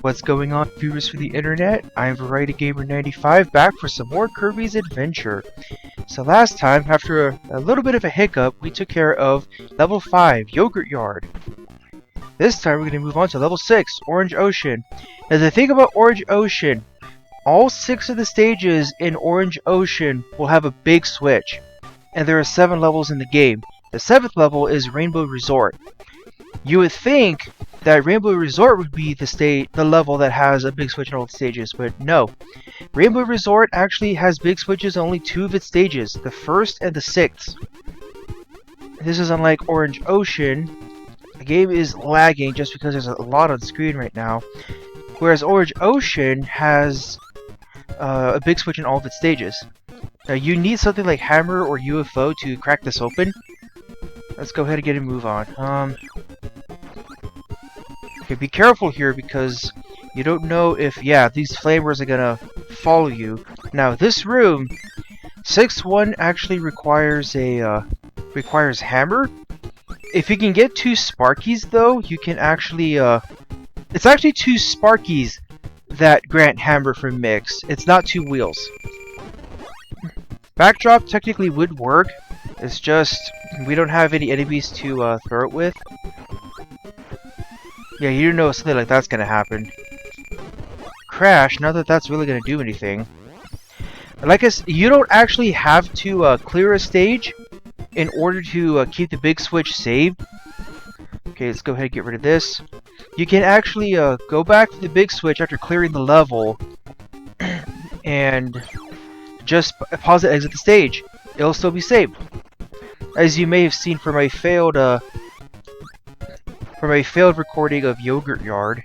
What's going on, viewers for the internet? I'm Variety Gamer 95 back for some more Kirby's Adventure. So last time, after a little bit of a hiccup, we took care of level 5, Yogurt Yard. This time we're going to move on to level 6, Orange Ocean. Now the thing about Orange Ocean, all 6 of the stages in Orange Ocean will have a big switch. And there are 7 levels in the game. The 7th level is Rainbow Resort. You would think that Rainbow Resort would be the level that has a big switch in all the stages, but no. Rainbow Resort actually has big switches in only 2 of its stages, the 1st and the 6th. This is unlike Orange Ocean. The game is lagging just because there's a lot on screen right now, whereas Orange Ocean has a big switch in all of its stages. Now you need something like Hammer or UFO to crack this open. Let's go ahead and get a move on. Okay, be careful here because you don't know if, these flamers are gonna follow you. Now, this room, 6-1 actually requires hammer. If you can get 2 Sparkies, though, you can actually, it's actually 2 Sparkies that grant hammer from mix. It's not 2 wheels. Backdrop technically would work. It's just, we don't have any enemies to throw it with. Yeah, you know something like that's gonna happen. Crash, not that that's really gonna do anything. Like I said, you don't actually have to clear a stage in order to keep the big switch saved. Okay, let's go ahead and get rid of this. You can actually go back to the big switch after clearing the level and just pause it, exit the stage. It'll still be saved. As you may have seen from my failed recording of Yogurt Yard.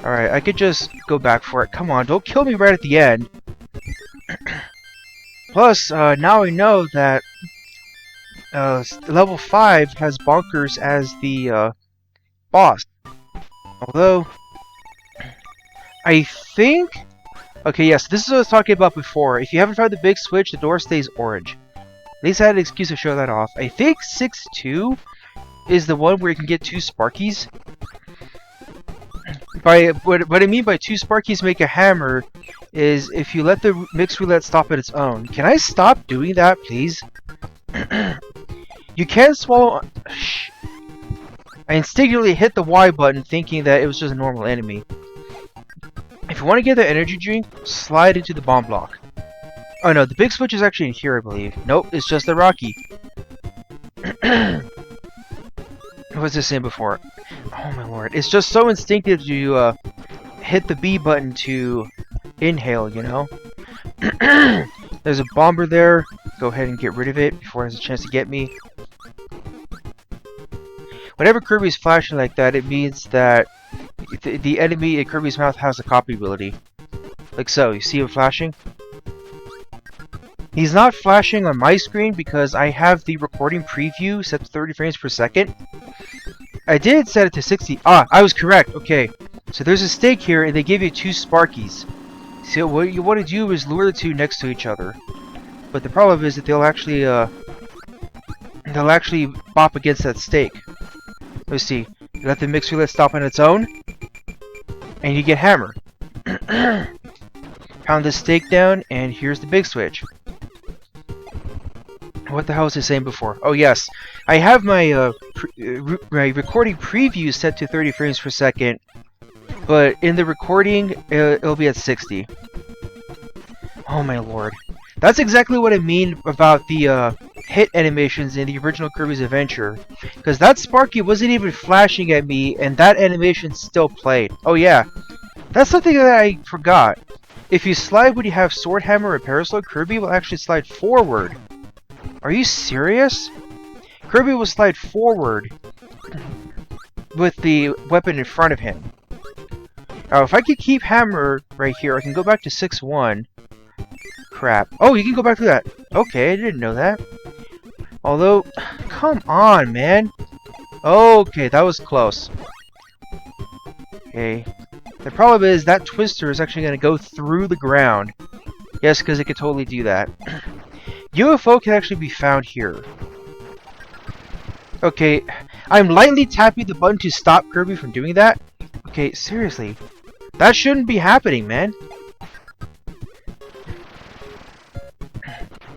Alright, I could just go back for it. Come on, don't kill me right at the end. Plus, now I know that level 5 has Bonkers as the boss. Although, I think... Okay, yes, this is what I was talking about before. If you haven't tried the big switch, the door stays orange. At least I had an excuse to show that off. I think 6-2 is the one where you can get 2 Sparkies. What I mean by 2 Sparkies make a hammer is if you let the mix roulette stop on its own. Can I stop doing that, please? You can swallow... Shh. I instinctively hit the Y button thinking that it was just a normal enemy. If you want to get the energy drink, slide into the bomb block. Oh no, the big switch is actually in here, I believe. Nope, it's just the Rocky. What was I saying before? Oh my lord. It's just so instinctive to hit the B button to inhale, you know? There's a bomber there. Go ahead and get rid of it before it has a chance to get me. Whenever Kirby's flashing like that, it means that the enemy in Kirby's mouth has a copy ability. Like so. You see him flashing? He's not flashing on my screen because I have the recording preview set to 30 frames per second. I did set it to 60. Ah, I was correct. Okay. So there's a stake here and they give you 2 Sparkies. So what you want to do is lure the 2 next to each other. But the problem is that they'll actually bop against that stake. Let's see. You let the mix roulette stop on its own and you get hammer. Pound the stake down and here's the big switch. What the hell was I saying before? Oh yes, I have my my recording preview set to 30 frames per second, but in the recording it'll be at 60. Oh my lord, that's exactly what I mean about the hit animations in the original Kirby's Adventure, because that Sparky wasn't even flashing at me, and that animation still played. Oh yeah, that's something that I forgot. If you slide when you have Sword Hammer or Parasol, Kirby will actually slide forward. Are you serious? Kirby will slide forward with the weapon in front of him. Now, if I could keep Hammer right here, I can go back to 6-1. Crap. Oh, you can go back to that. Okay, I didn't know that. Although, come on, man. Okay, that was close. Okay. The problem is that twister is actually going to go through the ground. Yes, because it could totally do that. UFO can actually be found here. Okay, I'm lightly tapping the button to stop Kirby from doing that. Okay, seriously. That shouldn't be happening, man.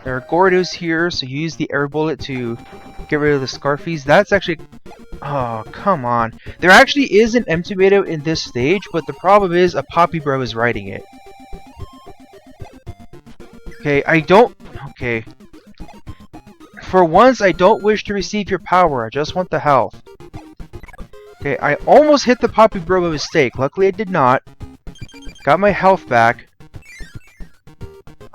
There are Gordos here, so you use the air bullet to get rid of the Scarfies. That's actually... Oh, come on. There actually is an M tomato in this stage, but the problem is a Poppy Bro is riding it. Okay, I don't... Okay. For once, I don't wish to receive your power. I just want the health. Okay, I almost hit the Poppy Bro by mistake. Luckily, I did not. Got my health back.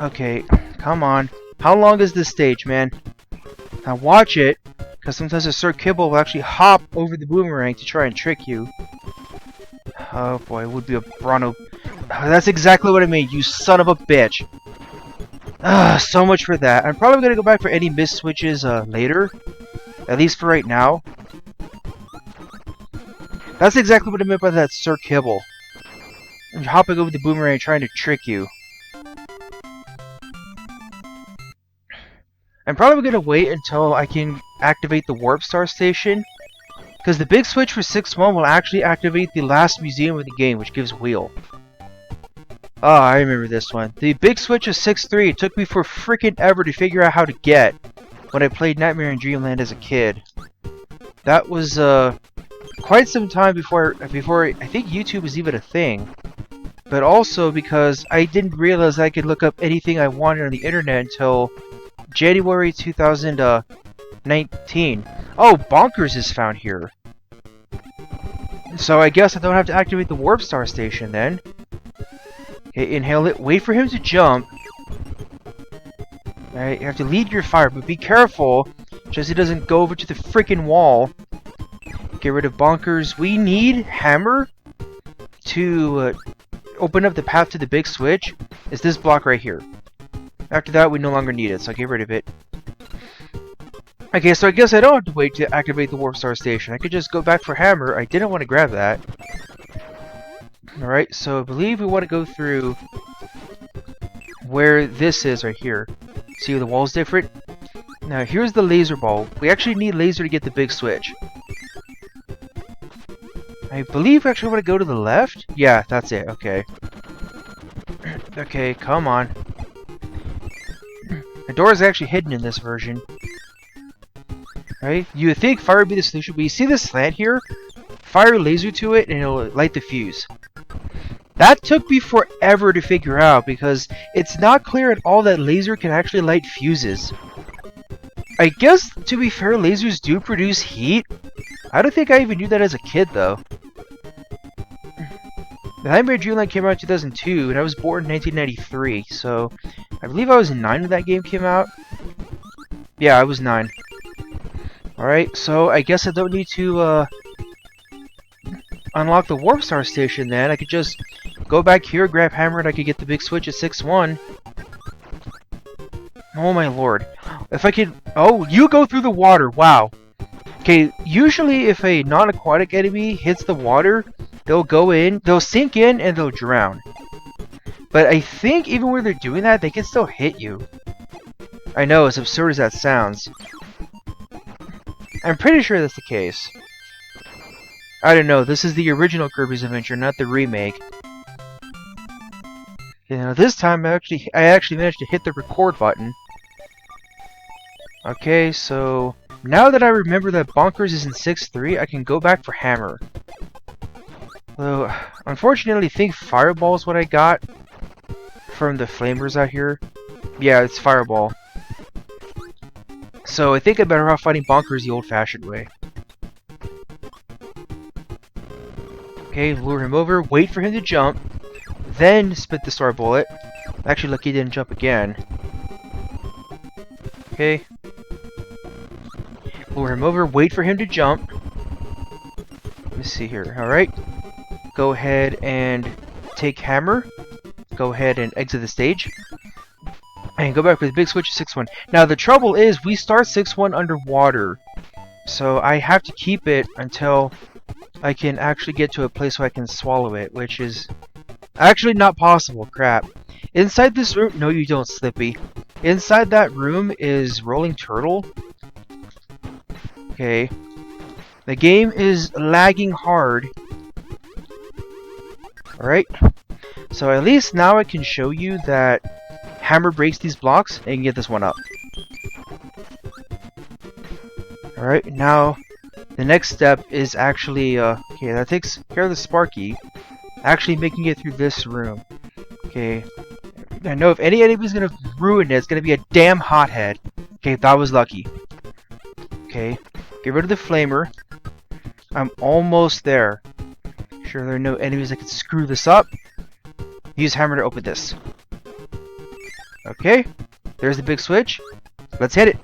Okay, come on. How long is this stage, man? Now watch it, because sometimes a Sir Kibble will actually hop over the boomerang to try and trick you. Oh boy, it would be a Bronto. That's exactly what I mean, you son of a bitch. So much for that. I'm probably going to go back for any missed switches later. At least for right now. That's exactly what I meant by that Sir Kibble. I'm hopping over the boomerang trying to trick you. I'm probably going to wait until I can activate the Warp Star Station. Because the big switch for 6-1 will actually activate the last museum of the game, which gives Wheel. Oh, I remember this one. The big switch of 6-3 took me for freaking ever to figure out how to get when I played Nightmare in Dreamland as a kid. That was quite some time before I think YouTube was even a thing. But also because I didn't realize I could look up anything I wanted on the internet until January 2019. Oh, Bonkers is found here. So I guess I don't have to activate the Warp Star Station then. Okay, inhale it. Wait for him to jump. Alright, you have to lead your fire, but be careful just so he doesn't go over to the freaking wall. Get rid of Bonkers. We need Hammer to open up the path to the big switch. It's this block right here. After that, we no longer need it, so I'll get rid of it. Okay, so I guess I don't have to wait to activate the Warp Star Station. I could just go back for Hammer. I didn't want to grab that. Alright, so I believe we want to go through where this is right here. See the wall's different? Now, here's the laser ball. We actually need laser to get the big switch. I believe I actually want to go to the left? Yeah, that's it. Okay. Okay, come on. The door is actually hidden in this version. Right? You would think fire would be the solution, but you see this slant here? Fire a laser to it and it'll light the fuse. That took me forever to figure out because it's not clear at all that laser can actually light fuses. I guess, to be fair, lasers do produce heat. I don't think I even knew that as a kid, though. The Nightmare Dreamland came out in 2002, and I was born in 1993, so I believe I was 9 when that game came out. Yeah, I was 9. Alright, so I guess I don't need to unlock the Warp Star Station then. I could just go back here, grab Hammer, and I could get the big switch at 6-1. Oh my lord. If I could... Oh, you go through the water. Wow. Okay, usually if a non-aquatic enemy hits the water, they'll go in, they'll sink in, and they'll drown. But I think even when they're doing that, they can still hit you. I know, as absurd as that sounds. I'm pretty sure that's the case. I don't know, this is the original Kirby's Adventure, not the remake. You know, this time I actually managed to hit the record button. Okay, so now that I remember that Bonkers is in 6-3, I can go back for Hammer. Though, unfortunately, I think Fireball is what I got from the flamers out here. Yeah, it's Fireball. So I think I'm better off fighting Bonkers the old-fashioned way. Okay, lure him over, wait for him to jump, then spit the star bullet. Actually, lucky he didn't jump again. Okay. Lure him over, wait for him to jump. Let me see here. Alright. Go ahead and take Hammer. Go ahead and exit the stage. And go back with the big switch 6-1. Now, the trouble is, we start 6-1 underwater. So I have to keep it until I can actually get to a place where I can swallow it, which is actually not possible. Crap. Inside this room... No, you don't, Slippy. Inside that room is Rolling Turtle. Okay. The game is lagging hard. Alright, so at least now I can show you that hammer breaks these blocks and you can get this one up. Alright, now the next step is actually, okay, that takes care of the Sparky, actually making it through this room. Okay, I know if any enemy's gonna ruin it, it's gonna be a damn hothead. Okay, that was lucky. Okay, get rid of the flamer. I'm almost there. Sure there are no enemies that can screw this up. Use hammer to open this. Okay, there's the big switch. Let's hit it.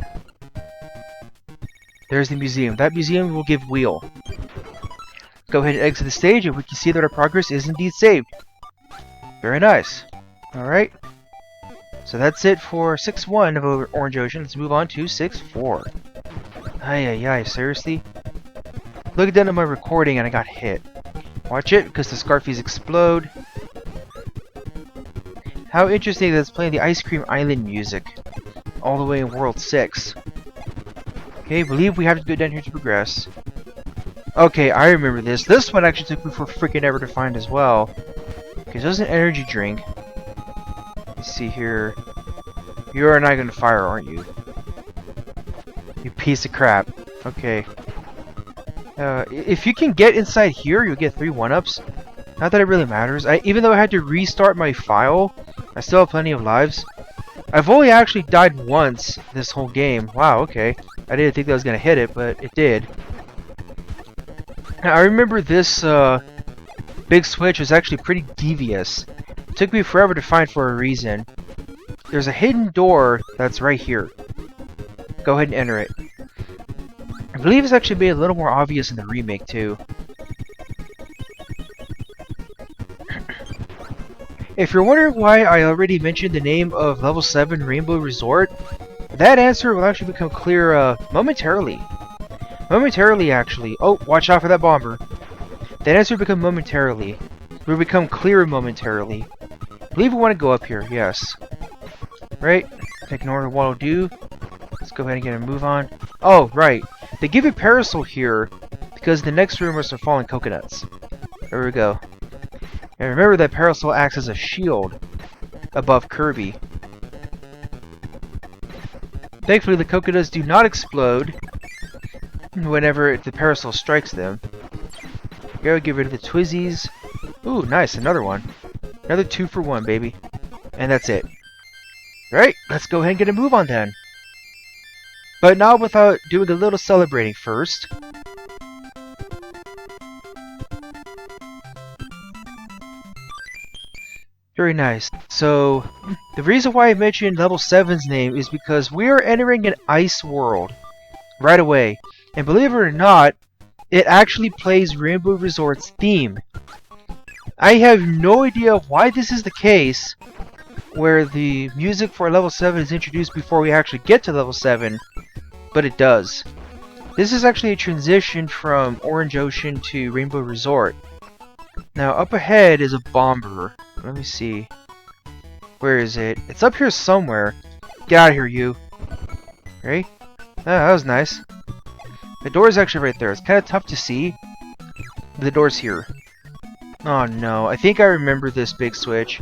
There's the museum. That museum will give wheel. Go ahead and exit the stage and we can see that our progress is indeed saved. Very nice. Alright. So that's it for 6-1 of Orange Ocean. Let's move on to 6-4. Ay, seriously? Look down at my recording and I got hit. Watch it, because the Scarfies explode. How interesting that it's playing the Ice Cream Island music. All the way in World 6. Okay, I believe we have to go down here to progress. Okay, I remember this. This one actually took me for freaking ever to find as well. Okay, so there's an energy drink. Let's see here. You are not gonna fire, aren't you? You piece of crap. Okay. If you can get inside here, you'll get 3 1-ups. Not that it really matters. Even though I had to restart my file, I still have plenty of lives. I've only actually died once this whole game. Wow, okay. I didn't think that was going to hit it, but it did. Now, I remember this big switch was actually pretty devious. It took me forever to find for a reason. There's a hidden door that's right here. Go ahead and enter it. I believe it's actually made a little more obvious in the remake too. If you're wondering why I already mentioned the name of Level 7 Rainbow Resort, that answer will actually become clear momentarily. Momentarily, actually. Oh, watch out for that bomber. That answer will become momentarily. Will become clearer momentarily. I believe we want to go up here, yes. Right? Ignore the wall do. Let's go ahead and get a move on. Oh, right. They give a parasol here because the next room are some fallen coconuts. There we go. And remember that parasol acts as a shield above Kirby. Thankfully, the coconuts do not explode whenever the parasol strikes them. Go get rid of the Twizzies. Ooh, nice, another one. Another 2 for 1, baby. And that's it. Alright, let's go ahead and get a move on then. But not without doing a little celebrating first. Very nice. So, the reason why I mentioned Level 7's name is because we are entering an ice world right away. And believe it or not, it actually plays Rainbow Resort's theme. I have no idea why this is the case, where the music for Level 7 is introduced before we actually get to Level 7, but it does. This is actually a transition from Orange Ocean to Rainbow Resort. Now, up ahead is a bomber. Let me see. Where is it? It's up here somewhere. Get out of here, you. Right? Oh, that was nice. The door is actually right there. It's kind of tough to see. The door's here. Oh no, I think I remember this big switch.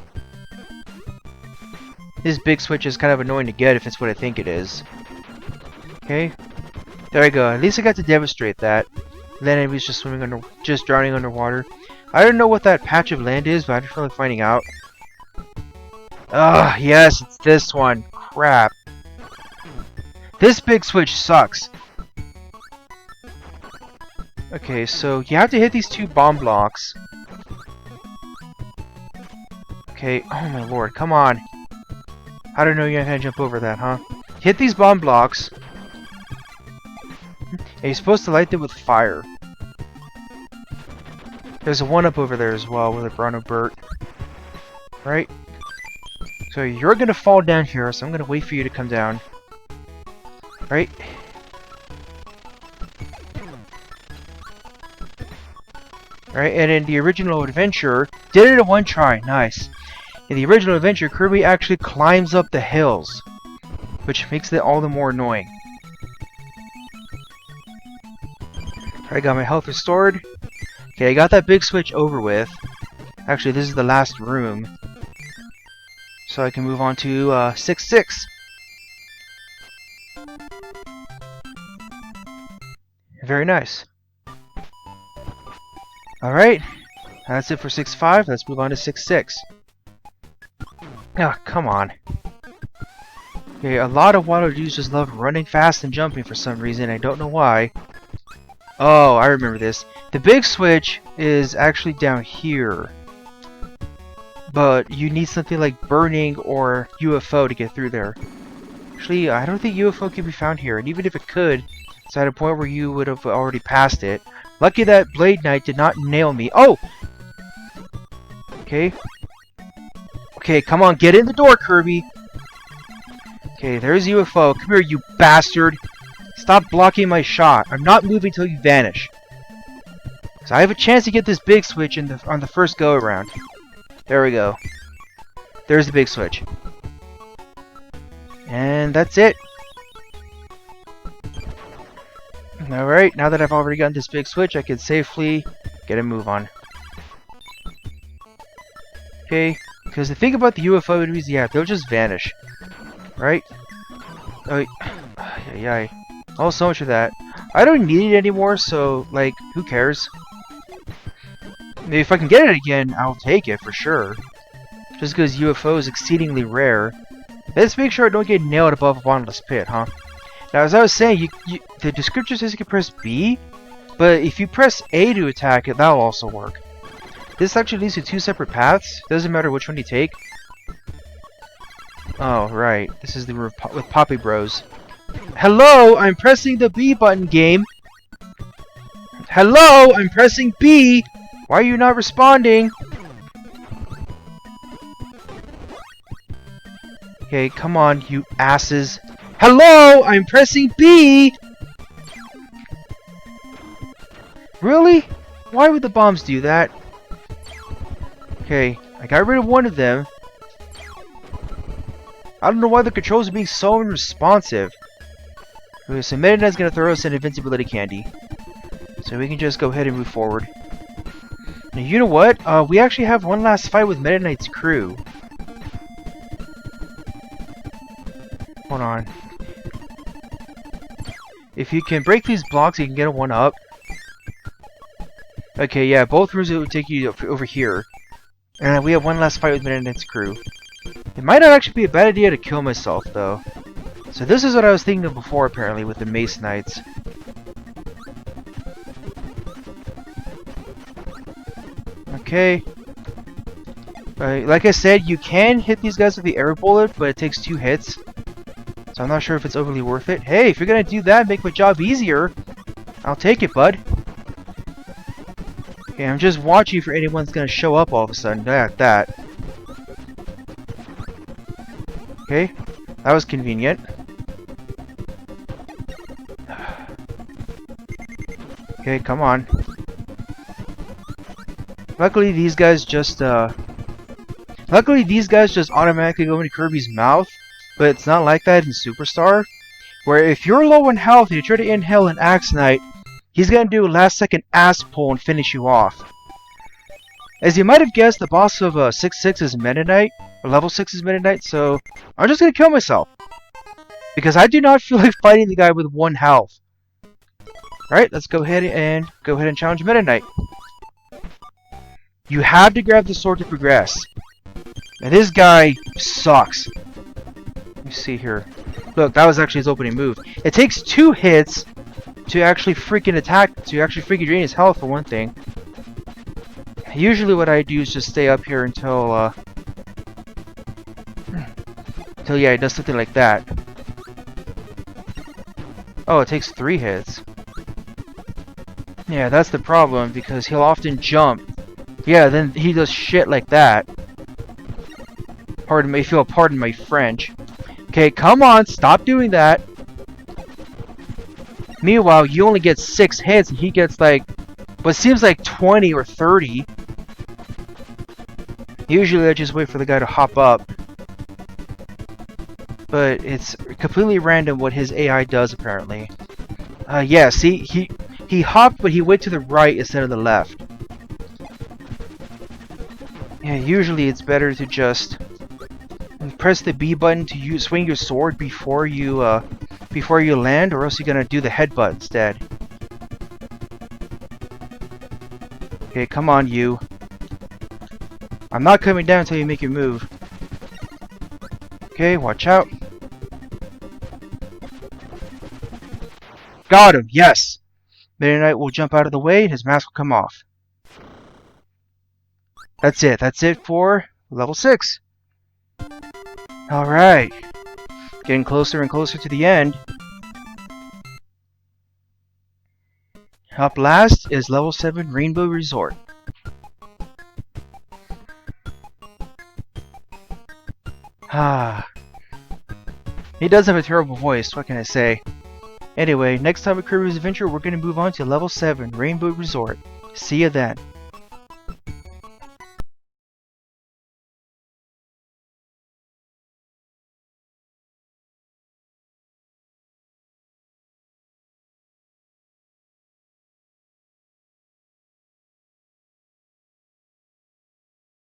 This big switch is kind of annoying to get if it's what I think it is. Okay. There I go. At least I got to demonstrate that. Then it was just swimming under, just drowning underwater. I don't know what that patch of land is, but I'm just really finding out. Ugh, yes, it's this one. Crap. This big switch sucks. Okay, so you have to hit these 2 bomb blocks. Okay, oh my lord, come on. I don't know you're gonna jump over that, huh? Hit these bomb blocks. And you're supposed to light them with fire. There's a 1-up over there as well with a Bruno Burt. Right? So you're gonna fall down here, so I'm gonna wait for you to come down. Right? Right, and in the original adventure, did it in 1 try. Nice. In the original adventure, Kirby actually climbs up the hills, which makes it all the more annoying. I got my health restored. Okay, I got that big switch over with. Actually, this is the last room. So I can move on to 6-6. Very nice. Alright, that's it for 6-5. Let's move on to 6-6. Ah, come on. Okay, a lot of Waddle Dees just love running fast and jumping for some reason. I don't know why. Oh, I remember this. The big switch is actually down here. But you need something like burning or UFO to get through there. Actually, I don't think UFO can be found here. And even if it could, it's at a point where you would have already passed it. Lucky that Blade Knight did not nail me. Oh! Okay. Okay, come on, get in the door, Kirby! Okay, there's UFO. Come here, you bastard! Stop blocking my shot. I'm not moving till you vanish. So I have a chance to get this big switch on the first go-around. There we go. There's the big switch. And that's it. Alright, now that I've already gotten this big switch, I can safely get a move on. Okay, because the thing about the UFO enemies, yeah, they'll just vanish. Right? Oh, yeah. Oh, so much of that. I don't need it anymore, so, like, who cares? Maybe if I can get it again, I'll take it for sure. Just because UFO is exceedingly rare. Let's make sure I don't get nailed above a bottomless pit, huh? Now, as I was saying, the description says you can press B, but if you press A to attack it, that'll also work. This actually leads to two separate paths. Doesn't matter which one you take. Oh, right. This is the room with Poppy Bros. Hello, I'm pressing the B button, game. Hello, I'm pressing B. Why are you not responding? Okay, come on, you asses. Hello, I'm pressing B. Really? Why would the bombs do that? Okay, I got rid of one of them. I don't know why the controls are being so unresponsive. Okay, so Meta Knight's gonna throw us an invincibility candy. So we can just go ahead and move forward. Now, you know what? We actually have one last fight with Meta Knight's crew. Hold on. If you can break these blocks, you can get a 1-up. Okay, yeah, both rooms will take you over here. And we have one last fight with Meta Knight's crew. It might not actually be a bad idea to kill myself, though. So this is what I was thinking of before, apparently, with the Mace Knights. Okay. Like I said, you can hit these guys with the air bullet, but it takes 2 hits. So I'm not sure if it's overly worth it. Hey, if you're gonna do that, make my job easier, I'll take it, bud. Okay, I'm just watching for anyone's gonna show up all of a sudden. That. Okay, that was convenient. Okay, come on. Luckily, these guys just automatically go into Kirby's mouth, but it's not like that in Superstar, where if you're low in health and you try to inhale an Axe Knight, he's gonna do a last-second ass pull and finish you off. As you might have guessed, the boss of 6-6 is Meta Knight, or level 6 is Meta Knight, so I'm just gonna kill myself. Because I do not feel like fighting the guy with 1 health. Alright, let's go ahead and challenge Meta Knight. You have to grab the sword to progress. And this guy sucks. Let me see here. Look, that was actually his opening move. It takes 2 hits to actually freaking attack, to actually freaking drain his health for one thing. Usually what I do is just stay up here until yeah, it does something like that. Oh, it takes 3 hits. Yeah, that's the problem, because he'll often jump. Yeah, then he does shit like that. Pardon my French. Okay, come on, stop doing that. Meanwhile, you only get 6 hits, and he gets like, what seems like 20 or 30. Usually I just wait for the guy to hop up. But it's completely random what his AI does, apparently. Yeah, see, he hopped, but he went to the right instead of the left. Yeah, usually it's better to just press the B button to swing your sword before you land, or else you're gonna do the headbutt instead. Okay, come on, you. I'm not coming down until you make your move. Okay, watch out. Got him, yes! Meta Knight will jump out of the way and his mask will come off. That's it for level 6. Alright. Getting closer and closer to the end. Up last is level 7 Rainbow Resort. Ah. He does have a terrible voice, what can I say? Anyway, next time at Kirby's Adventure, we're going to move on to level 7 Rainbow Resort. See ya then.